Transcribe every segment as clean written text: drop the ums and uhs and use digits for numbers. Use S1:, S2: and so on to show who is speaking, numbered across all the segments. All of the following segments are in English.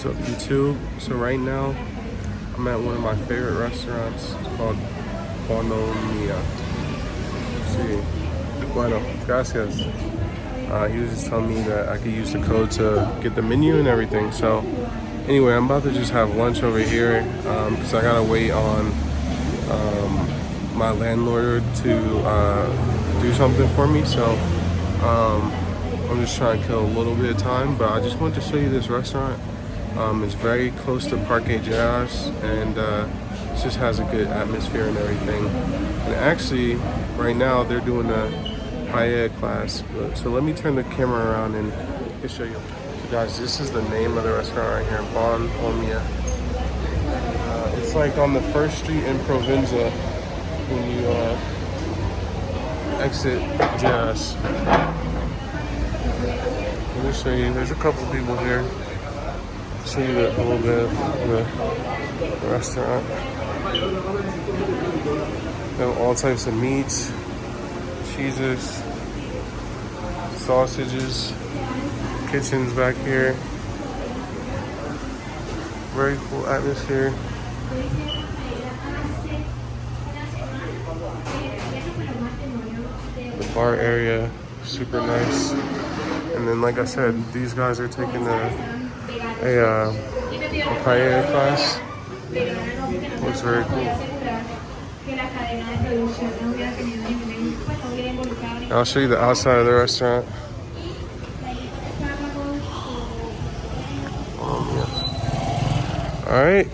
S1: What's up, YouTube? So right now, I'm at one of my favorite restaurants. It's called Bonhomia. Sí. Bueno, gracias. He was just telling me that I could use the code to get the menu and everything. So anyway, I'm about to just have lunch over here because I gotta wait on my landlord to do something for me. So I'm just trying to kill a little bit of time, but I just wanted to show you this restaurant. It's very close to Parque Jazz, and it just has a good atmosphere and everything. And actually, right now they're doing a paella class. So let me turn the camera around and I'll show you. So guys, this is the name of the restaurant right here, Bonhomia. It's like on the first street in Provenza when you exit Jazz. Let me show you. There's a couple people here. Show you a little bit of the restaurant. They have all types of meats, cheeses, sausages. Kitchen's back here. Very cool atmosphere. The bar area, super nice. And then, like I said, these guys are taking a paella class. Looks very cool. I'll show you the outside of the restaurant. All right.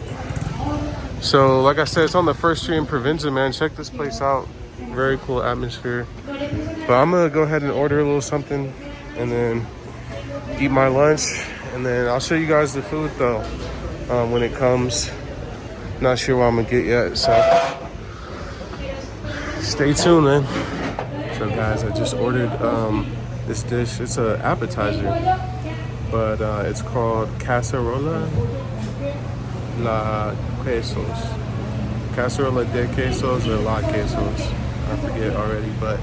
S1: So, like I said, it's on the first street in Provenza, man. Check this place out. Very cool atmosphere. But I'm gonna go ahead and order a little something and then eat my lunch. And then I'll show you guys the food though when it comes. Not sure what I'm gonna get yet, so stay tuned, man. So guys, I just ordered this dish. It's an appetizer, but it's called Cacerola la Quesos. Cacerola de Quesos or la Quesos. I forget already, but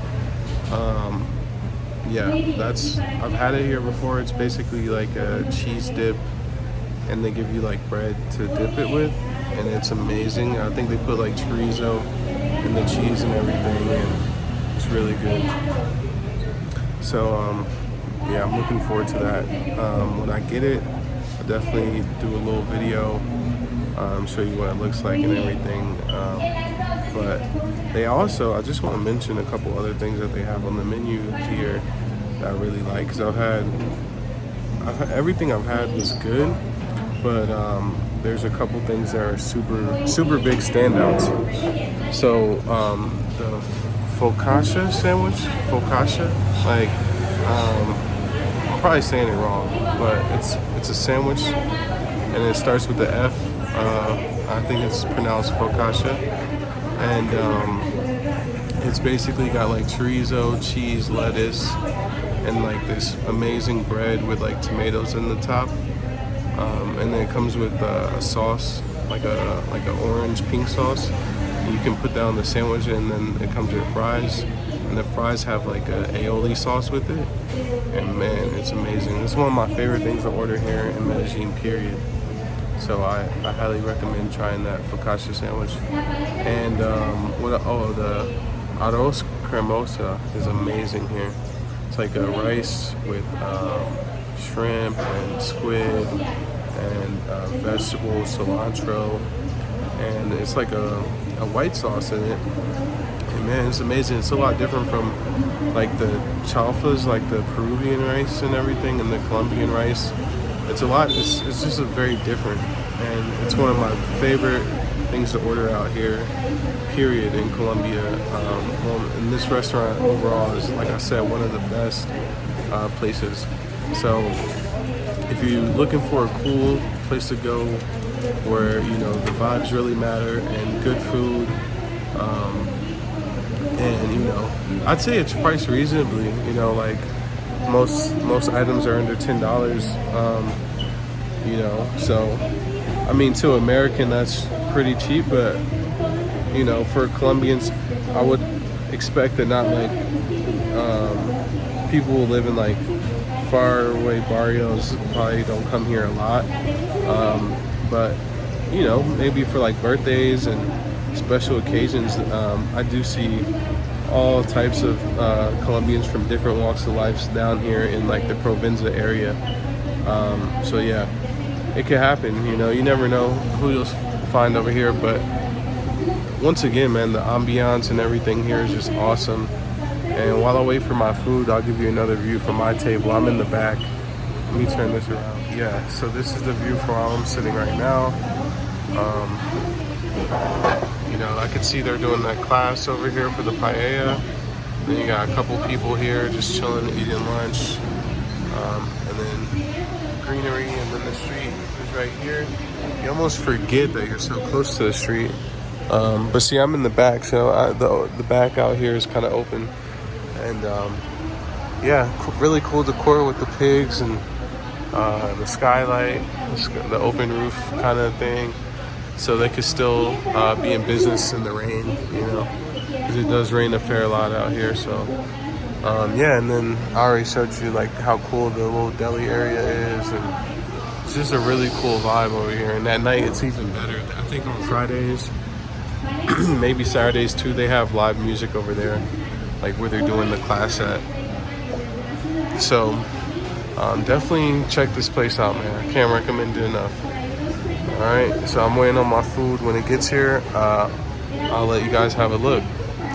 S1: yeah, I've had it here before. It's basically like a cheese dip, and they give you like bread to dip it with, and it's amazing. I think they put like chorizo in the cheese and everything, and it's really good. So yeah, I'm looking forward to that. When I get it, I'll definitely do a little video, show you what it looks like and everything. But they also, I just want to mention a couple other things that they have on the menu here that I really like, because everything I've had was good, but there's a couple things that are super big standouts. So the focaccia sandwich, like I'm probably saying it wrong, but it's a sandwich and it starts with the F. I think it's pronounced focaccia. And it's basically got like chorizo, cheese, lettuce, and like this amazing bread with like tomatoes in the top. And then it comes with a sauce, like an orange pink sauce. And you can put that on the sandwich, and then it comes with fries. And the fries have like a aioli sauce with it. And man, it's amazing. It's one of my favorite things to order here in Medellin, period. So I highly recommend trying that focaccia sandwich. And the arroz cremosa is amazing here. It's like a rice with shrimp and squid and vegetables, cilantro, and it's like a white sauce in it. And man, it's amazing. It's a lot different from like the chalfas, like the Peruvian rice and everything, and the Colombian rice. It's just a very different, and it's one of my favorite things to order out here, period, in Colombia. And this restaurant overall is, like I said, one of the best places. So if you're looking for a cool place to go where, you know, the vibes really matter and good food, and, you know, I'd say it's priced reasonably, you know, like most items are under $10, you know, so I mean, to American that's pretty cheap, but you know, for Colombians I would expect that not like people will live in like far away barrios probably don't come here a lot. But you know, maybe for like birthdays and special occasions, I do see all types of Colombians from different walks of life down here in like the Provenza area. So yeah, it could happen. You know, you never know who you'll find over here. But once again, man, the ambiance and everything here is just awesome. And while I wait for my food, I'll give you another view from my table. I'm in the back. Let me turn this around. Yeah, so this is the view from where I'm sitting right now. You know, I can see they're doing that class over here for the paella. Then you got a couple people here just chilling, eating lunch. And then greenery, and then the street is right here. You almost forget that you're so close to the street. But see, I'm in the back, so the back out here is kind of open. And yeah, really cool decor with the pigs and the skylight, the open roof kind of thing. So they could still be in business in the rain, you know, because it does rain a fair lot out here. So yeah, and then I already showed you like how cool the little deli area is, and it's just a really cool vibe over here. And at night it's even better. I think on Fridays, maybe Saturdays too, they have live music over there, like where they're doing the class at. So definitely check this place out, man. I can't recommend it enough. All right, so I'm waiting on my food. When it gets here, I'll let you guys have a look.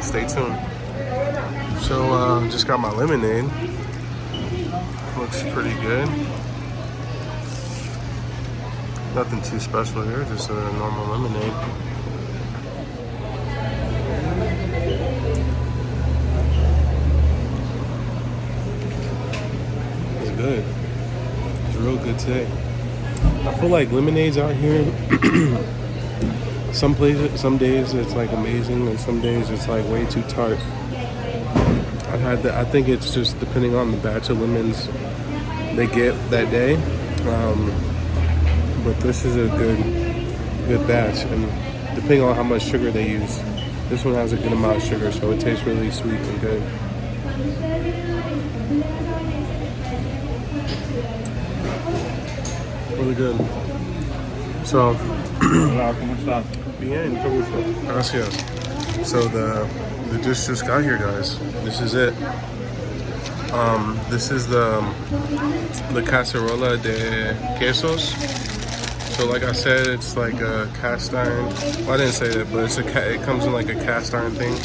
S1: Stay tuned. So just got my lemonade. Looks pretty good. Nothing too special here, just a normal lemonade. It's good. It's real good today. I feel like lemonades out here, some days it's like amazing, and some days it's like way too tart. I think it's just depending on the batch of lemons they get that day. But this is a good batch, and depending on how much sugar they use, this one has a good amount of sugar, so it tastes really sweet and good. Really good. So,
S2: Hola, ¿cómo estás?
S1: bien, ¿cómo estás? Gracias. So the dish just got here, guys. This is it. This is the cacerola de quesos. So like I said, it's like a cast iron. Well, I didn't say that, but it comes in like a cast iron thing,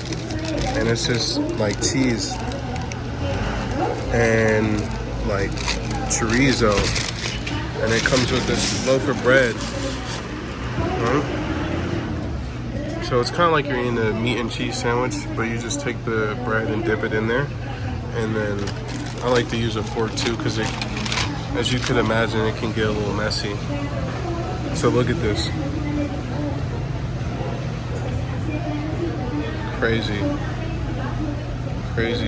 S1: and it's just like cheese and like chorizo. And it comes with this loaf of bread. So it's kind of like you're eating a meat and cheese sandwich, but you just take the bread and dip it in there. And then I like to use a fork too, because as you could imagine, it can get a little messy. So look at this. Crazy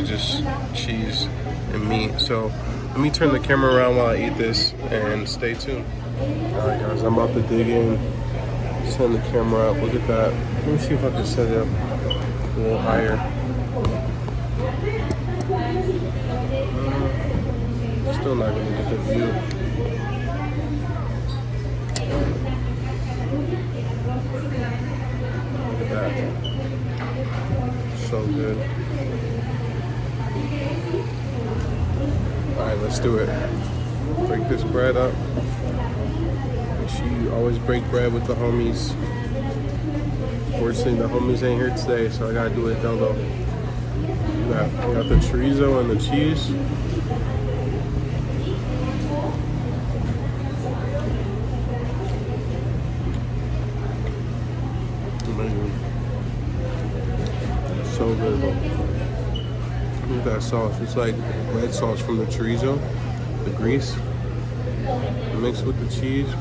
S1: just cheese and meat. So let me turn the camera around while I eat this, and stay tuned. All right, guys, I'm about to dig in. Turn the camera up. Look at that. Let me see if I can set it up a little higher. Still not gonna get the view. Look at that. So good. All right, let's do it. Break this bread up. Make sure you always break bread with the homies. Fortunately, the homies ain't here today, so I gotta do it dolo. We got the chorizo and the cheese. Amazing. So good. Look at that sauce. It's like red sauce from the chorizo, the grease, mixed with the cheese.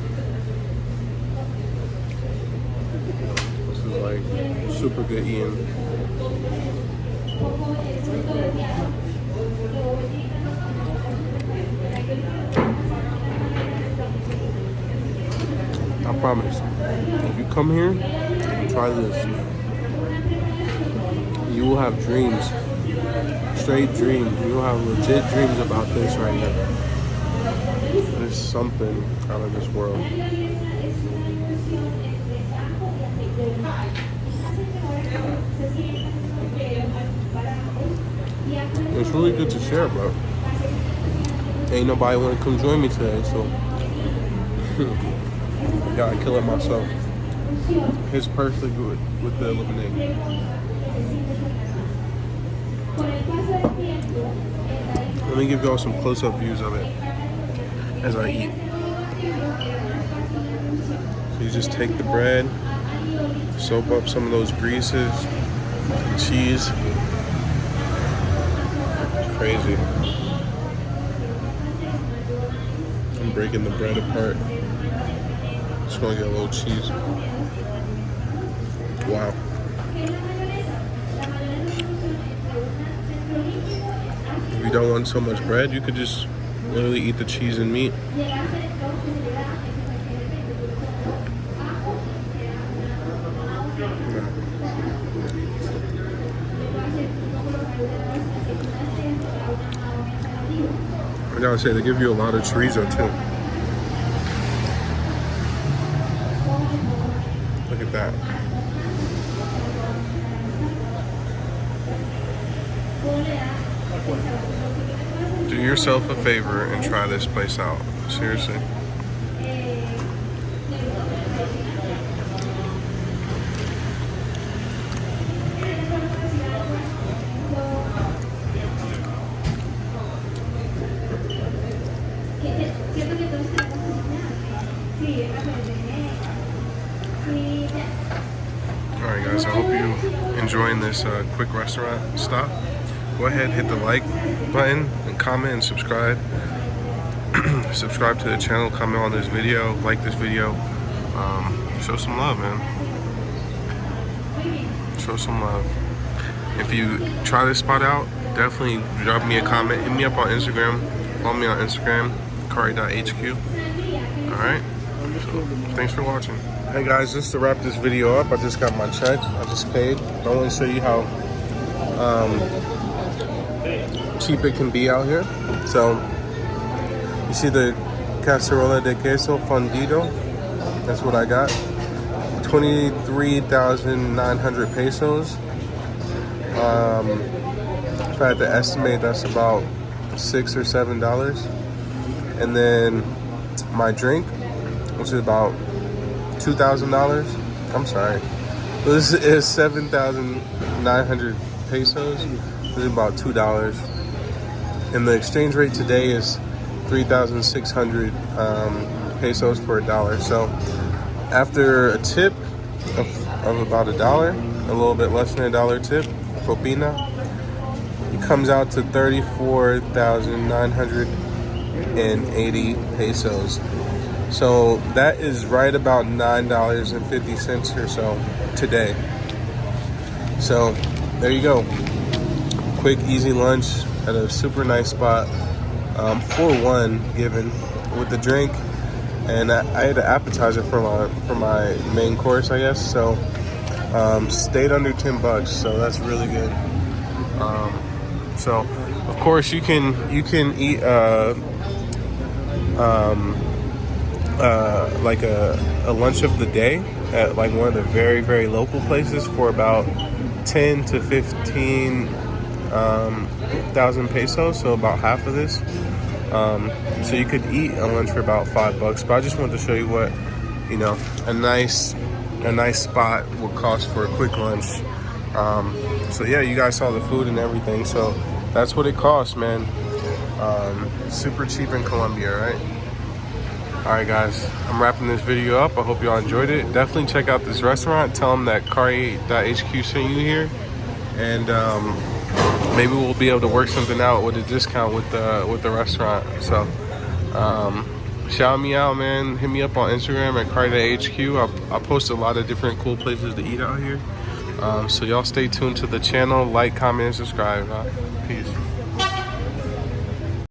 S1: This is like super good eating. I promise, if you come here and try this, you will have dreams. Straight dreams. You will have legit dreams about this right here. something out of this world. It's really good to share, bro. Ain't nobody want to come join me today, so gotta kill it myself. It's perfectly good with the lemonade. Let me give y'all some close-up views of it as I eat. So you just take the bread, soak up some of those greases, cheese. It's crazy. I'm breaking the bread apart. Just want to get a little cheese. Wow. If you don't want so much bread, you could just literally eat the cheese and meat. I gotta say, they give you a lot of chorizo too. Look at that. Do yourself a favor and try this place out. Seriously. Alright guys, I hope you're enjoying this quick restaurant stop. Go ahead, hit the like button and comment and subscribe. Subscribe to the channel, comment on this video, like this video. Show some love, man. Show some love. If you try this spot out, definitely drop me a comment. Hit me up on Instagram. Follow me on Instagram, kari.hq. Alright? So, thanks for watching. Hey guys, just to wrap this video up, I just got my check. I just paid. I want to show you how cheap it can be out here. So, you see the cacerola de queso fundido? That's what I got. 23,900 pesos. If I had to estimate, that's about $6 or $7. And then my drink, which is about $2,000. I'm sorry. This is 7,900 pesos. This is about $2. And the exchange rate today is 3,600 pesos for $1. So after a tip of about $1, a little bit less than $1 tip, propina, it comes out to 34,980 pesos. So that is right about $9.50 or so today. So there you go. Quick, easy lunch at a super nice spot. For one given with the drink, and I had an appetizer for my main course, I guess. So stayed under $10, so that's really good. So of course you can eat like a lunch of the day at like one of the very, very local places for about 10 to 15,000 pesos, so about half of this. So you could eat a lunch for about $5, but I just wanted to show you what, you know, a nice spot would cost for a quick lunch. So yeah, you guys saw the food and everything, so that's what it costs, man. Super cheap in Colombia, right? Alright guys, I'm wrapping this video up. I hope y'all enjoyed it. Definitely check out this restaurant. Tell them that kari.hq sent you here. And maybe we'll be able to work something out with a discount with the restaurant. So shout me out, man. Hit me up on Instagram at kari.hq. I post a lot of different cool places to eat out here. So y'all stay tuned to the channel. Like, comment, and subscribe.